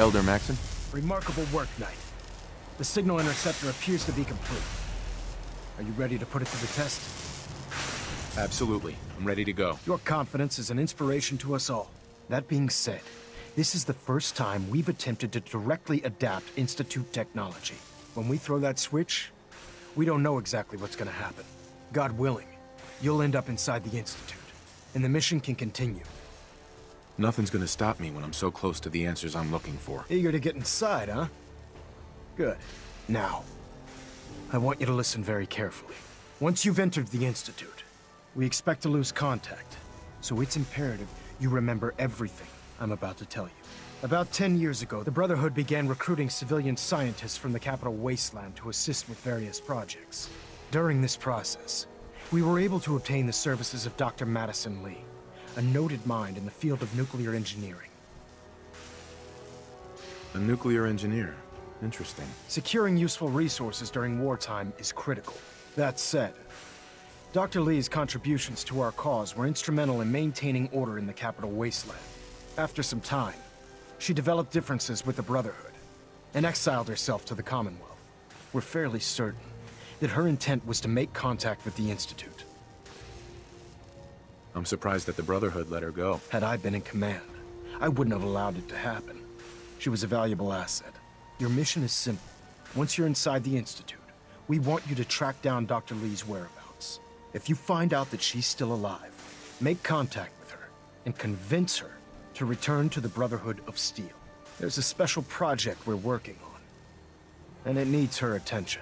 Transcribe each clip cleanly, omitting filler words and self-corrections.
Elder Maxon? Remarkable work, Knight. The signal interceptor appears to be complete. Are you ready to put it to the test? Absolutely. I'm ready to go. Your confidence is an inspiration to us all. That being said, this is the first time we've attempted to directly adapt Institute technology. When we throw that switch, we don't know exactly what's gonna happen. God willing, you'll end up inside the Institute, and the mission can continue. Nothing's gonna stop me when I'm so close to the answers I'm looking for. Eager to get inside, huh? Good. Now, I want you to listen very carefully. Once you've entered the Institute, we expect to lose contact, so it's imperative you remember everything I'm about to tell you. About 10 years ago, the Brotherhood began recruiting civilian scientists from the capital wasteland to assist with various projects. During this process, we were able to obtain the services of Dr. Madison Lee, a noted mind in the field of nuclear engineering. A nuclear engineer. Interesting. Securing useful resources during wartime is critical. That said, Dr. Lee's contributions to our cause were instrumental in maintaining order in the capital wasteland. After some time, she developed differences with the Brotherhood and exiled herself to the Commonwealth. We're fairly certain that her intent was to make contact with the Institute. I'm surprised that the Brotherhood let her go. Had I been in command, I wouldn't have allowed it to happen. She was a valuable asset. Your mission is simple. Once you're inside the Institute, we want you to track down Dr. Lee's whereabouts. If you find out that she's still alive, make contact with her and convince her to return to the Brotherhood of Steel. There's a special project we're working on, and it needs her attention.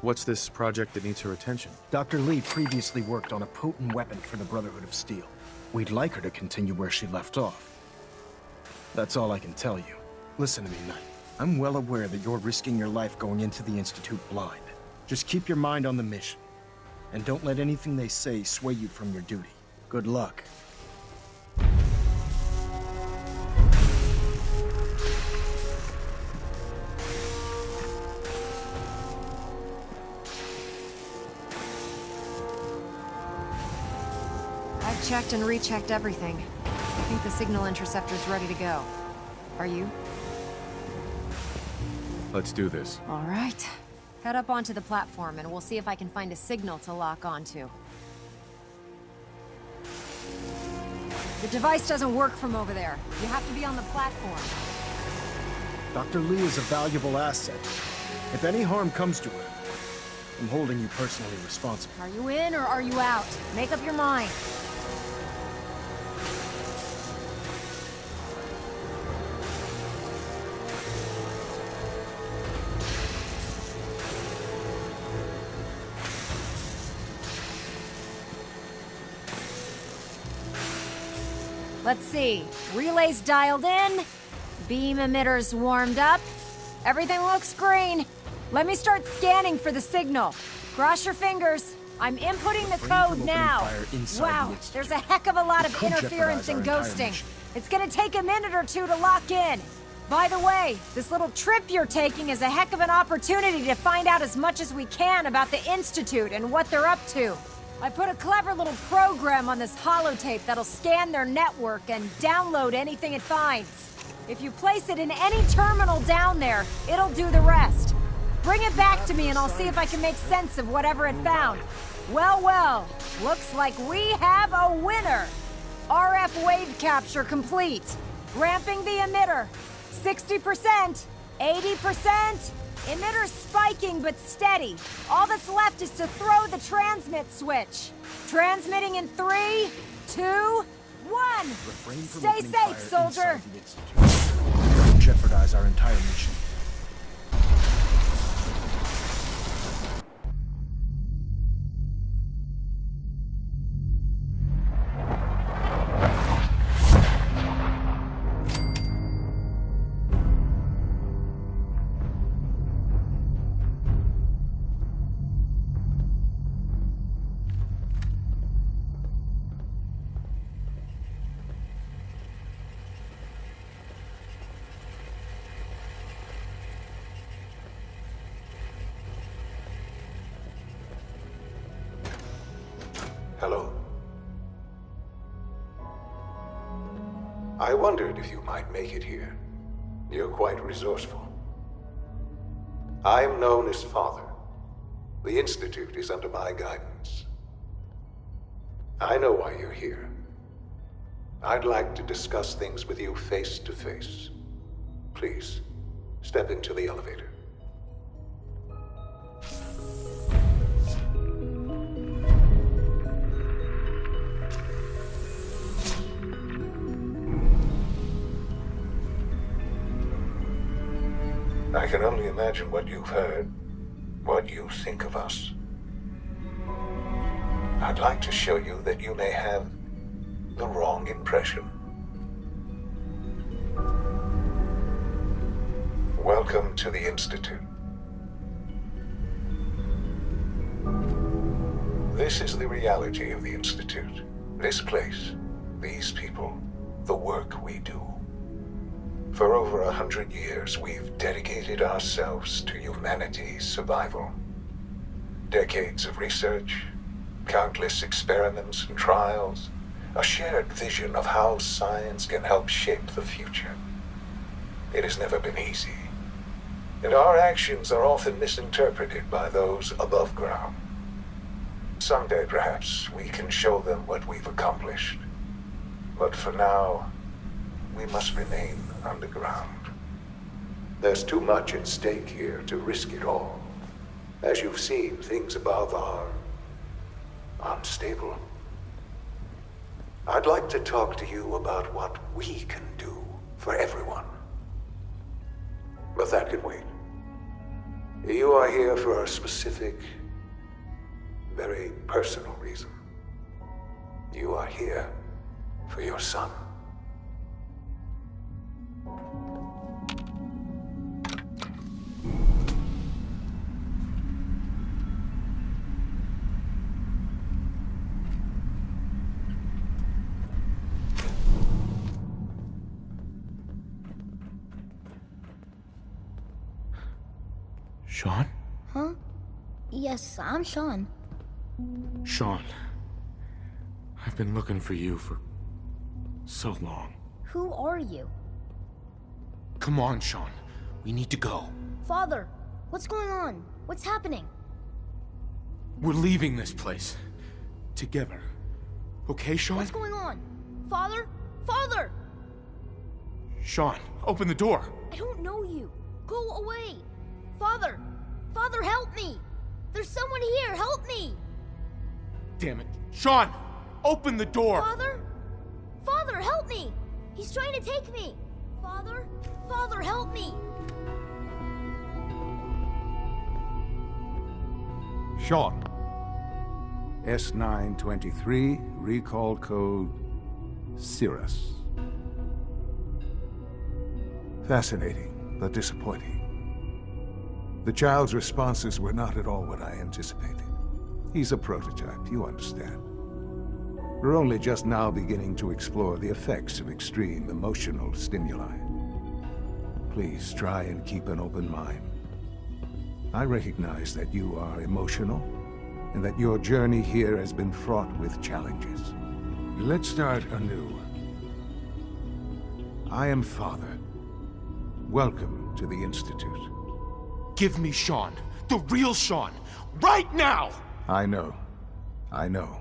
What's this project that needs her attention? Dr. Lee previously worked on a potent weapon for the Brotherhood of Steel. We'd like her to continue where she left off. That's all I can tell you. Listen to me, Knight. I'm well aware that you're risking your life going into the Institute blind. Just keep your mind on the mission, and don't let anything they say sway you from your duty. Good luck. I've checked and rechecked everything. I think the signal interceptor's ready to go. Are you? Let's do this. All right. Head up onto the platform and we'll see if I can find a signal to lock onto. The device doesn't work from over there. You have to be on the platform. Dr. Lee is a valuable asset. If any harm comes to her, I'm holding you personally responsible. Are you in or are you out? Make up your mind. Let's see. Relays dialed in. Beam emitters warmed up. Everything looks green. Let me start scanning for the signal. Cross your fingers. I'm inputting the code now. Wow, there's a heck of a lot of interference and ghosting. It's gonna take a minute or two to lock in. By the way, this little trip you're taking is a heck of an opportunity to find out as much as we can about the Institute and what they're up to. I put a clever little program on this holotape that'll scan their network and download anything it finds. If you place it in any terminal down there, it'll do the rest. Bring it back to me and I'll see if I can make sense of whatever it found. Well, well, looks like we have a winner. RF wave capture complete. Ramping the emitter. 60%, 80%. Emitter spiking but steady. All that's left is to throw the transmit switch. Transmitting in 3, 2, 1. Stay safe, soldier. Don't jeopardize our entire mission. Hello? I wondered if you might make it here. You're quite resourceful. I'm known as Father. The Institute is under my guidance. I know why you're here. I'd like to discuss things with you face to face. Please, step into the elevator. I can only imagine what you've heard, what you think of us. I'd like to show you that you may have the wrong impression. Welcome to the Institute. This is the reality of the Institute. This place, these people, the work we do. For over 100 years, we've dedicated ourselves to humanity's survival. Decades of research, countless experiments and trials, a shared vision of how science can help shape the future. It has never been easy, and our actions are often misinterpreted by those above ground. Someday, perhaps, we can show them what we've accomplished. But for now, we must remain underground. There's too much at stake here to risk it all. As you've seen, things above are unstable. I'd like to talk to you about what we can do for everyone. But that can wait. You are here for a specific, very personal reason. You are here for your son. Sean? Huh? Yes, I'm Sean. Sean. I've been looking for you for so long. Who are you? Come on, Sean. We need to go. Father, what's going on? What's happening? We're leaving this place. Together. Okay, Sean? What's going on? Father? Father! Sean, open the door. I don't know you. Go away. Father! Father, help me! There's someone here, help me! Damn it. Sean, open the door. Father? Father, help me! He's trying to take me! Father? Father, help me! Sean. S923, recall code Cirrus. Fascinating, but disappointing. The child's responses were not at all what I anticipated. He's a prototype, you understand. We're only just now beginning to explore the effects of extreme emotional stimuli. Please try and keep an open mind. I recognize that you are emotional, and that your journey here has been fraught with challenges. Let's start anew. I am Father. Welcome to the Institute. Give me Sean. The real Sean. Right now! I know. I know.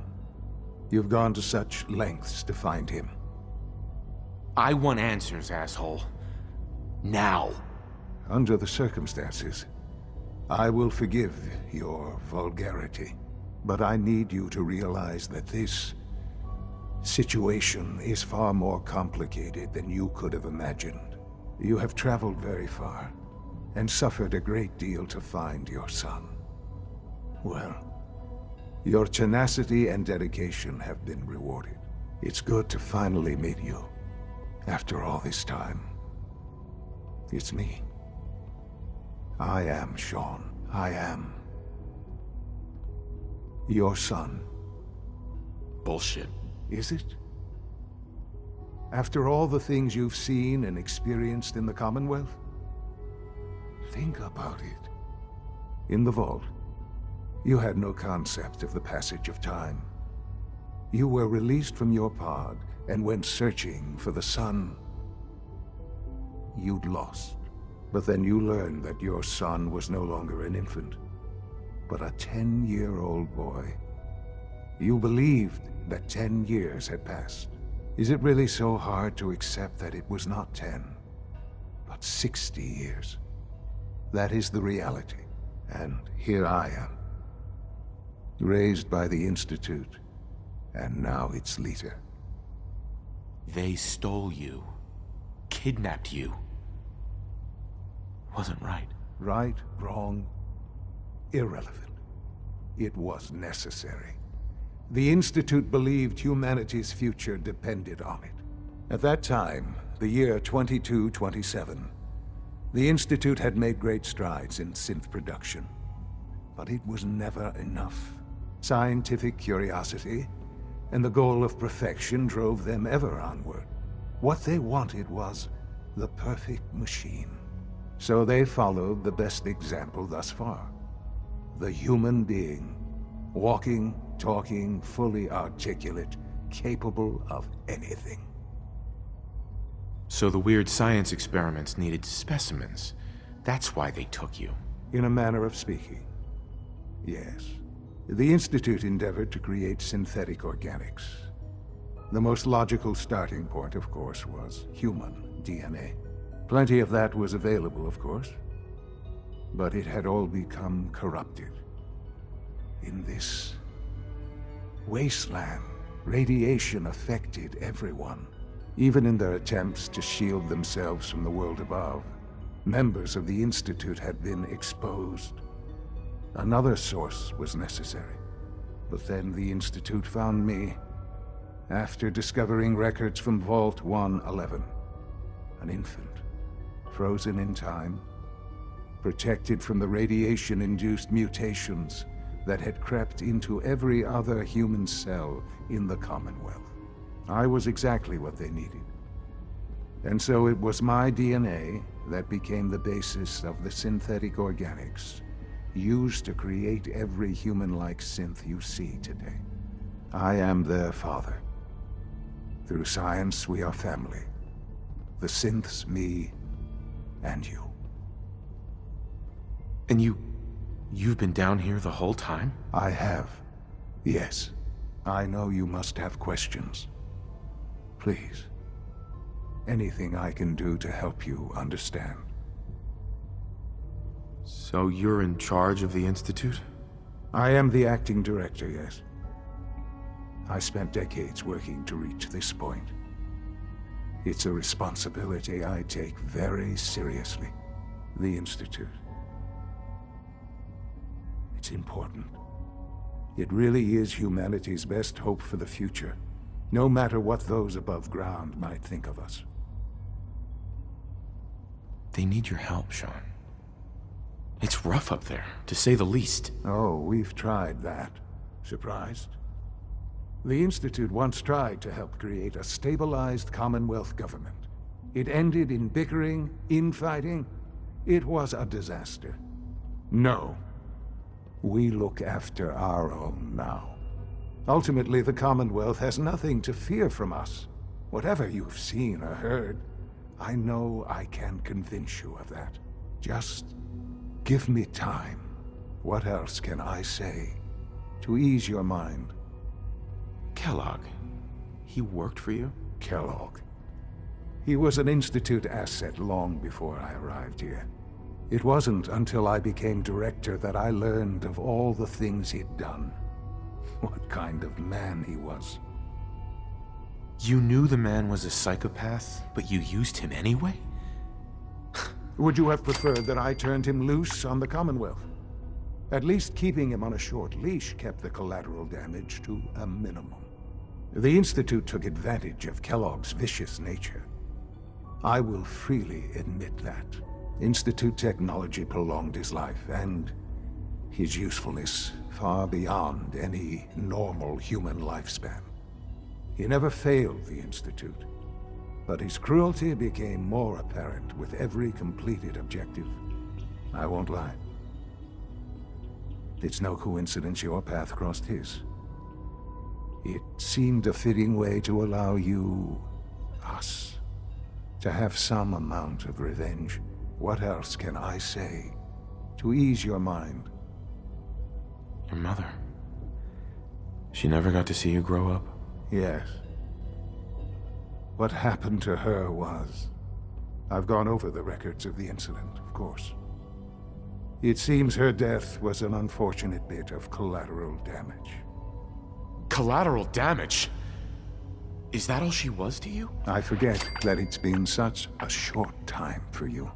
You've gone to such lengths to find him. I want answers, asshole. Now. Under the circumstances, I will forgive your vulgarity. But I need you to realize that this situation is far more complicated than you could have imagined. You have traveled very far, and suffered a great deal to find your son. Well, your tenacity and dedication have been rewarded. It's good to finally meet you, after all this time. It's me. I am Sean. I am your son. Bullshit. Is it? After all the things you've seen and experienced in the Commonwealth? Think about it. In the vault, you had no concept of the passage of time. You were released from your pod and went searching for the sun you'd lost. But then you learned that your son was no longer an infant, but a 10-year-old boy. You believed that 10 years had passed. Is it really so hard to accept that it was not 10, but 60 years? That is the reality, and here I am. Raised by the Institute, and now its leader. They stole you. Kidnapped you. Wasn't right. Right, wrong, irrelevant. It was necessary. The Institute believed humanity's future depended on it. At that time, the year 2227, the Institute had made great strides in synth production. But it was never enough. Scientific curiosity and the goal of perfection drove them ever onward. What they wanted was the perfect machine. So they followed the best example thus far. The human being. Walking, talking, fully articulate, capable of anything. So the weird science experiments needed specimens. That's why they took you. In a manner of speaking, yes. The Institute endeavored to create synthetic organics. The most logical starting point, of course, was human DNA. Plenty of that was available, of course. But it had all become corrupted. In this wasteland, radiation affected everyone. Even in their attempts to shield themselves from the world above, members of the Institute had been exposed. Another source was necessary. But then the Institute found me, after discovering records from Vault 111. An infant, frozen in time, protected from the radiation-induced mutations that had crept into every other human cell in the Commonwealth. I was exactly what they needed. And so it was my DNA that became the basis of the synthetic organics used to create every human-like synth you see today. I am their father. Through science, we are family. The synths, me, and you. And you've been down here the whole time? I have. Yes. I know you must have questions. Please. Anything I can do to help you understand. So you're in charge of the Institute? I am the acting director, yes. I spent decades working to reach this point. It's a responsibility I take very seriously. The Institute. It's important. It really is humanity's best hope for the future, no matter what those above ground might think of us. They need your help, Sean. It's rough up there, to say the least. Oh, we've tried that. Surprised? The Institute once tried to help create a stabilized Commonwealth government. It ended in bickering, infighting. It was a disaster. No. We look after our own now. Ultimately, the Commonwealth has nothing to fear from us. Whatever you've seen or heard, I know I can convince you of that. Just give me time. What else can I say to ease your mind? Kellogg. He worked for you? Kellogg. He was an Institute asset long before I arrived here. It wasn't until I became director that I learned of all the things he'd done. What kind of man he was. You knew the man was a psychopath, but you used him anyway? Would you have preferred that I turned him loose on the Commonwealth? At least keeping him on a short leash kept the collateral damage to a minimum. The Institute took advantage of Kellogg's vicious nature. I will freely admit that. Institute technology prolonged his life, and his usefulness far beyond any normal human lifespan. He never failed the Institute, but his cruelty became more apparent with every completed objective. I won't lie. It's no coincidence your path crossed his. It seemed a fitting way to allow you, us, to to have some amount of revenge. What else can I say to ease your mind? Your mother. She never got to see you grow up? Yes. What happened to her was... I've gone over the records of the incident, of course. It seems her death was an unfortunate bit of collateral damage. Collateral damage? Is that all she was to you? I forget that it's been such a short time for you.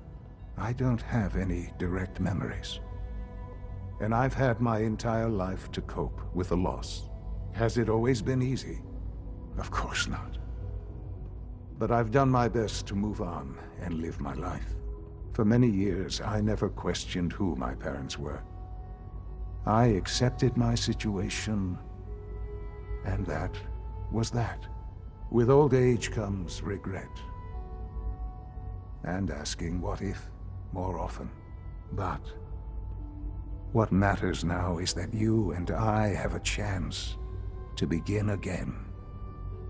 I don't have any direct memories. And I've had my entire life to cope with a loss. Has it always been easy? Of course not. But I've done my best to move on and live my life. For many years, I never questioned who my parents were. I accepted my situation, and that was that. With old age comes regret. And asking what if more often. But what matters now is that you and I have a chance to begin again.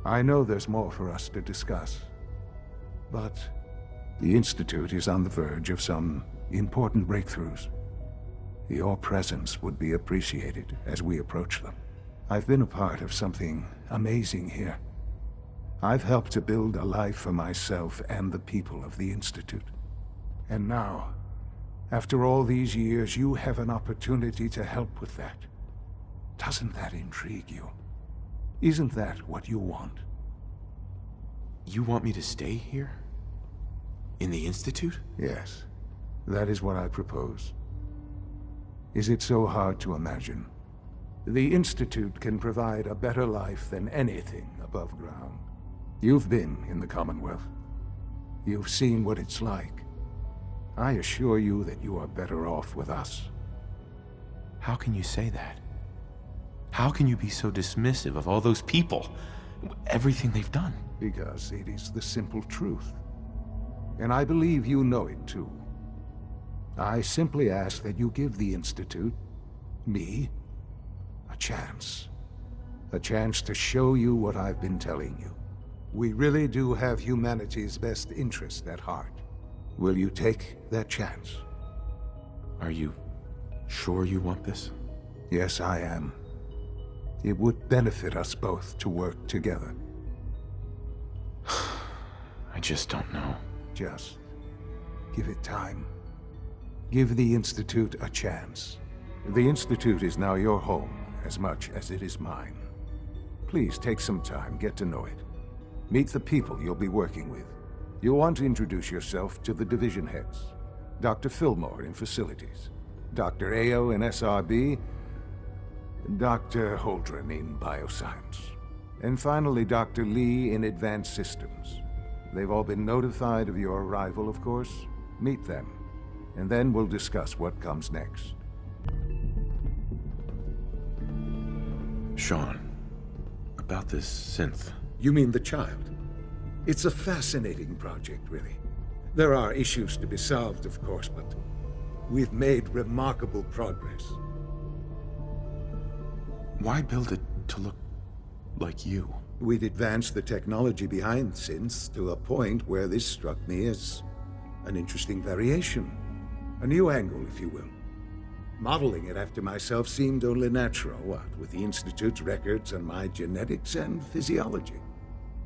I know there's more for us to discuss, but the Institute is on the verge of some important breakthroughs. Your presence would be appreciated as we approach them. I've been a part of something amazing here. I've helped to build a life for myself and the people of the Institute. And now, after all these years, you have an opportunity to help with that. Doesn't that intrigue you? Isn't that what you want? You want me to stay here? In the Institute? Yes, that is what I propose. Is it so hard to imagine? The Institute can provide a better life than anything above ground. You've been in the Commonwealth. You've seen what it's like. I assure you that you are better off with us. How can you say that? How can you be so dismissive of all those people? Everything they've done? Because it is the simple truth. And I believe you know it too. I simply ask that you give the Institute, me, a chance. A chance to show you what I've been telling you. We really do have humanity's best interest at heart. Will you take that chance? Are you sure you want this? Yes, I am. It would benefit us both to work together. I just don't know. Just give it time. Give the Institute a chance. The Institute is now your home as much as it is mine. Please take some time, get to know it. Meet the people you'll be working with. You'll want to introduce yourself to the division heads. Dr. Fillmore in Facilities, Dr. Ao in SRB, Dr. Holdren in Bioscience, and finally Dr. Lee in Advanced Systems. They've all been notified of your arrival, of course. Meet them, and then we'll discuss what comes next. Sean, about this synth. You mean the child? It's a fascinating project, really. There are issues to be solved, of course, but we've made remarkable progress. Why build it to look like you? We'd advanced the technology behind synths to a point where this struck me as an interesting variation. A new angle, if you will. Modeling it after myself seemed only natural, what with the Institute's records and my genetics and physiology.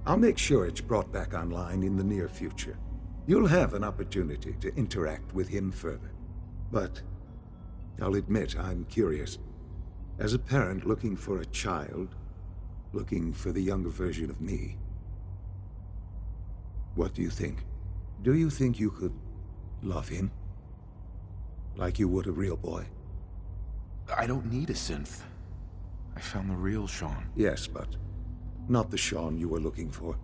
I'll make sure it's brought back online in the near future. You'll have an opportunity to interact with him further. But I'll admit I'm curious. As a parent looking for a child, looking for the younger version of me, what do you think? Do you think you could love him? Like you would a real boy? I don't need a synth. I found the real Sean. Yes, but not the Sean you were looking for.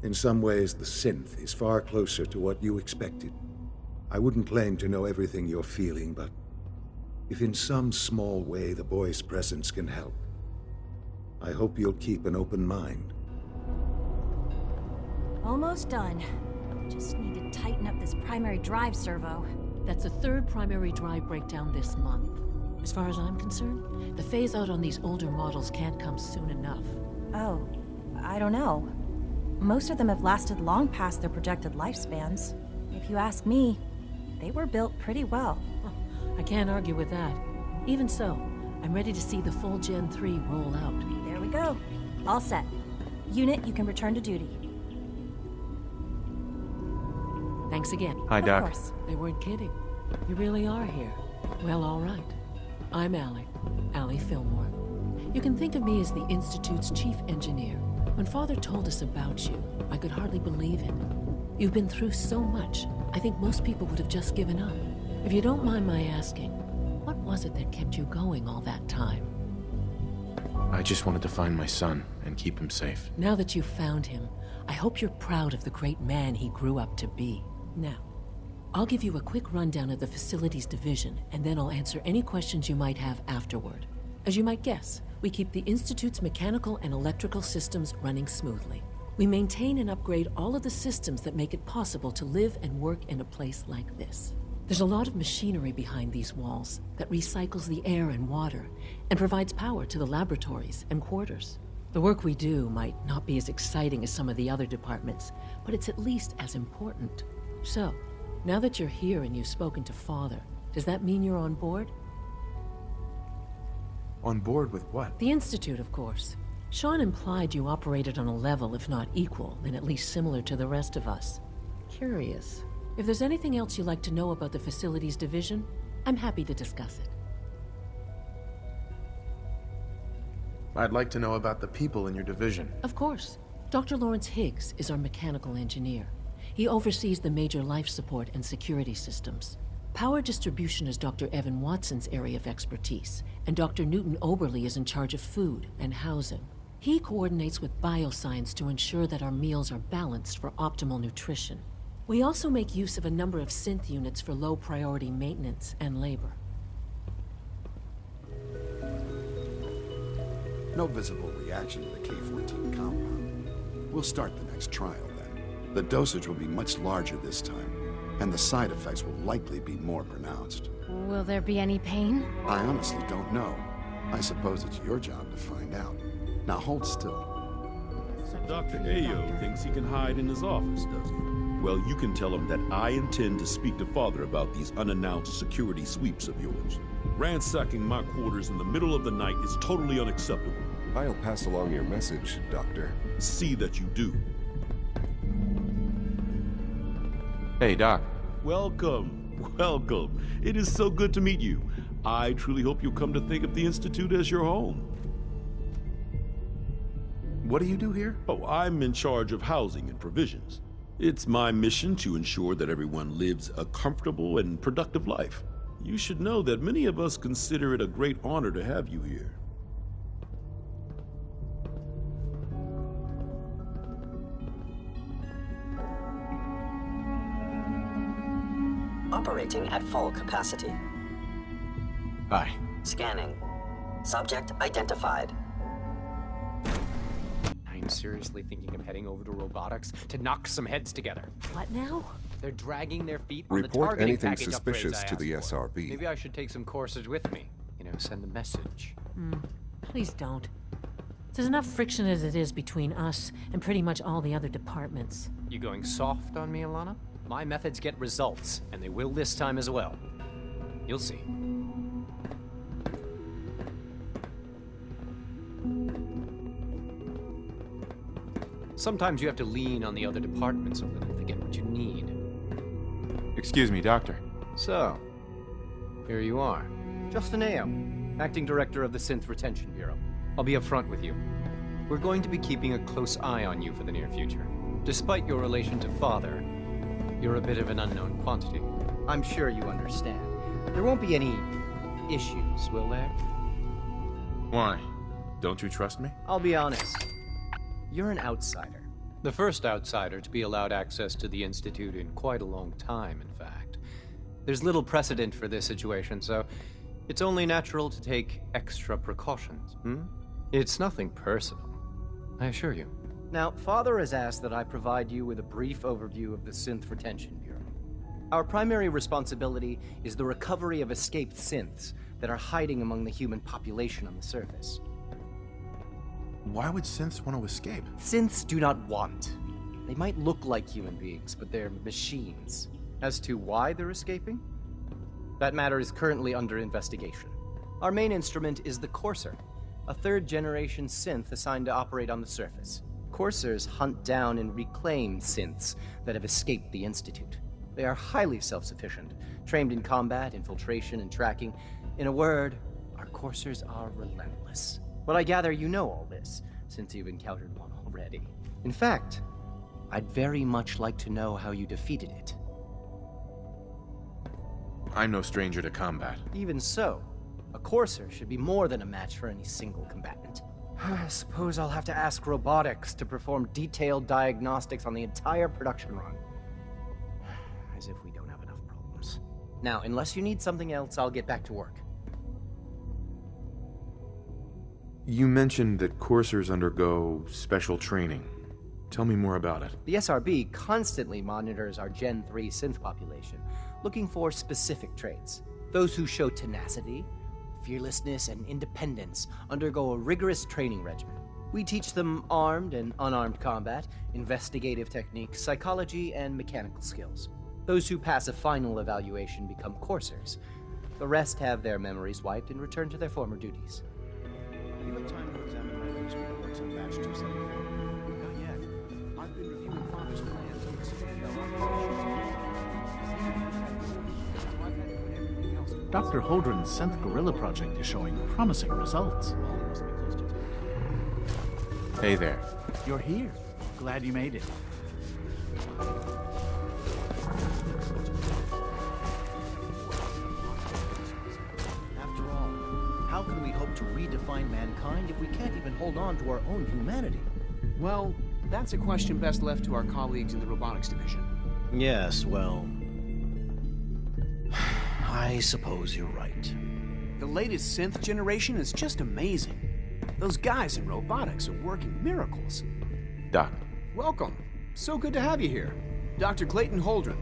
In some ways, the synth is far closer to what you expected. I wouldn't claim to know everything you're feeling, but if in some small way the boy's presence can help, I hope you'll keep an open mind. Almost done. Just need to tighten up this primary drive servo. That's the third primary drive breakdown this month. As far as I'm concerned, the phase-out on these older models can't come soon enough. Oh, I don't know. most of them have lasted long past their projected lifespans. If you ask me, they were built pretty well. I can't argue with that. Even so, I'm ready to see the full Gen 3 roll out. There we go. All set. Unit, you can return to duty. Thanks again. Hi, Doc. Of course. They weren't kidding. You really are here. Well, all right. I'm Allie Fillmore. You can think of me as the Institute's chief engineer. When Father told us about you, I could hardly believe it. You've been through so much, I think most people would have just given up. If you don't mind my asking, what was it that kept you going all that time? I just wanted to find my son and keep him safe. Now that you've found him, I hope you're proud of the great man he grew up to be. Now, I'll give you a quick rundown of the Facilities Division, and then I'll answer any questions you might have afterward. As you might guess, we keep the Institute's mechanical and electrical systems running smoothly. We maintain and upgrade all of the systems that make it possible to live and work in a place like this. There's a lot of machinery behind these walls that recycles the air and water and provides power to the laboratories and quarters. The work we do might not be as exciting as some of the other departments, but it's at least as important. So, now that you're here and you've spoken to Father, does that mean you're on board? On board with what? The Institute, of course. Sean implied you operated on a level, if not equal, then at least similar to the rest of us. Curious. If there's anything else you'd like to know about the Facilities Division, I'm happy to discuss it. I'd like to know about the people in your division. Of course. Dr. Lawrence Higgs is our mechanical engineer. He oversees the major life support and security systems. Power distribution is Dr. Evan Watson's area of expertise, and Dr. Newton Oberly is in charge of food and housing. He coordinates with bioscience to ensure that our meals are balanced for optimal nutrition. We also make use of a number of synth units for low-priority maintenance and labor. No visible reaction to the K-14 compound. We'll start the next trial then. The dosage will be much larger this time, and the side effects will likely be more pronounced. Will there be any pain? I honestly don't know. I suppose it's your job to find out. Now hold still. Dr. Ayo thinks he can hide in his office, does he? Well, you can tell him that I intend to speak to Father about these unannounced security sweeps of yours. Ransacking my quarters in the middle of the night is totally unacceptable. I'll pass along your message, Doctor. See that you do. Hey, Doc. Welcome. Welcome. It is so good to meet you. I truly hope you'll come to think of the Institute as your home. What do you do here? Oh, I'm in charge of housing and provisions. It's my mission to ensure that everyone lives a comfortable and productive life. You should know that many of us consider it a great honor to have you here. Operating at full capacity. Hi. Scanning. Subject identified. I'm seriously thinking of heading over to robotics to knock some heads together. What now? They're dragging their feet on the Report targeting anything package suspicious upgrades I to the asked for. SRB. Maybe I should take some courses with me. You know, send a message. Please don't. There's enough friction as it is between us and pretty much all the other departments. You going soft on me, Alana? My methods get results, and they will this time as well. You'll see. Sometimes you have to lean on the other departments a little to get what you need. Excuse me, Doctor. So, here you are. Justin Ayo, Acting Director of the Synth Retention Bureau. I'll be upfront with you. We're going to be keeping a close eye on you for the near future. Despite your relation to Father, you're a bit of an unknown quantity. I'm sure you understand. There won't be any issues, will there? Why? Don't you trust me? I'll be honest. You're an outsider. The first outsider to be allowed access to the Institute in quite a long time, in fact. There's little precedent for this situation, so it's only natural to take extra precautions, It's nothing personal, I assure you. Now, Father has asked that I provide you with a brief overview of the Synth Retention Bureau. Our primary responsibility is the recovery of escaped synths that are hiding among the human population on the surface. Why would synths want to escape? Synths do not want They might look like human beings, but they're machines. As to why they're escaping? That matter is currently under investigation. Our main instrument is the Courser, a third-generation synth assigned to operate on the surface. Coursers hunt down and reclaim synths that have escaped the Institute. They are highly self-sufficient, trained in combat, infiltration, and tracking. In a word, our Coursers are relentless. But I gather you know all this, since you've encountered one already. In fact, I'd very much like to know how you defeated it. I'm no stranger to combat. Even so, a Courser should be more than a match for any single combatant. I suppose I'll have to ask robotics to perform detailed diagnostics on the entire production run. As if we don't have enough problems. Now, unless you need something else, I'll get back to work. You mentioned that coursers undergo special training. Tell me more about it. The SRB constantly monitors our Gen 3 synth population, looking for specific traits. Those who show tenacity, fearlessness, and independence undergo a rigorous training regimen. We teach them armed and unarmed combat, investigative techniques, psychology, and mechanical skills. Those who pass a final evaluation become coursers. The rest have their memories wiped and return to their former duties. You have time to examine my latest reports on batch 274. Not yet. I've been reviewing Father's plans on the studio operations. Dr. Holdren's synth gorilla project is showing promising results. Hey there. You're here. Glad you made it. After all, how can we hope to redefine mankind if we can't even hold on to our own humanity? Well, that's a question best left to our colleagues in the robotics division. Yes, well, I suppose you're right. The latest synth generation is just amazing. Those guys in robotics are working miracles. Doc. Welcome. So good to have you here. Dr. Clayton Holdren,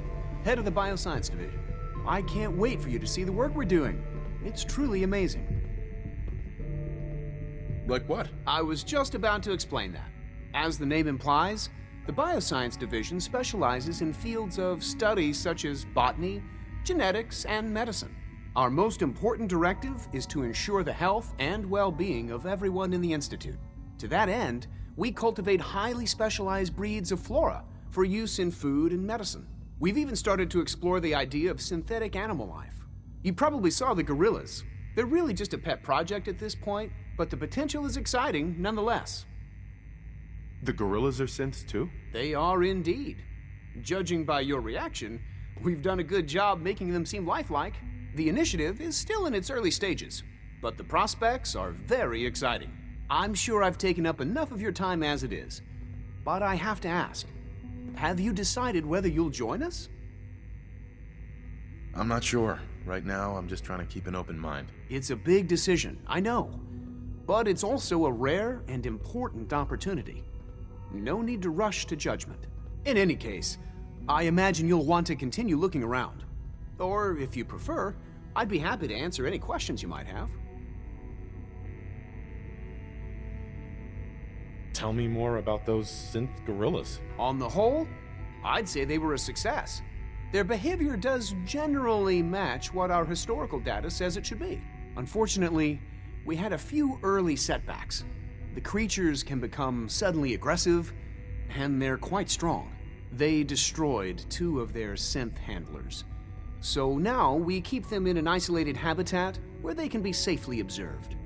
head of the Bioscience Division. I can't wait for you to see the work we're doing. It's truly amazing. Like what? I was just about to explain that. As the name implies, the Bioscience Division specializes in fields of study such as botany, genetics, and medicine. Our most important directive is to ensure the health and well-being of everyone in the Institute. To that end, we cultivate highly specialized breeds of flora for use in food and medicine. We've even started to explore the idea of synthetic animal life. You probably saw the gorillas. They're really just a pet project at this point, but the potential is exciting nonetheless. The gorillas are synths too? They are indeed. Judging by your reaction, we've done a good job making them seem lifelike. The initiative is still in its early stages, but the prospects are very exciting. I'm sure I've taken up enough of your time as it is, but I have to ask, have you decided whether you'll join us? I'm not sure. Right now, I'm just trying to keep an open mind. It's a big decision, I know, but it's also a rare and important opportunity. No need to rush to judgment. In any case, I imagine you'll want to continue looking around. Or, if you prefer, I'd be happy to answer any questions you might have. Tell me more about those synth gorillas. On the whole, I'd say they were a success. Their behavior does generally match what our historical data says it should be. Unfortunately, we had a few early setbacks. The creatures can become suddenly aggressive, and they're quite strong. They destroyed 2 of their synth handlers. So now we keep them in an isolated habitat where they can be safely observed.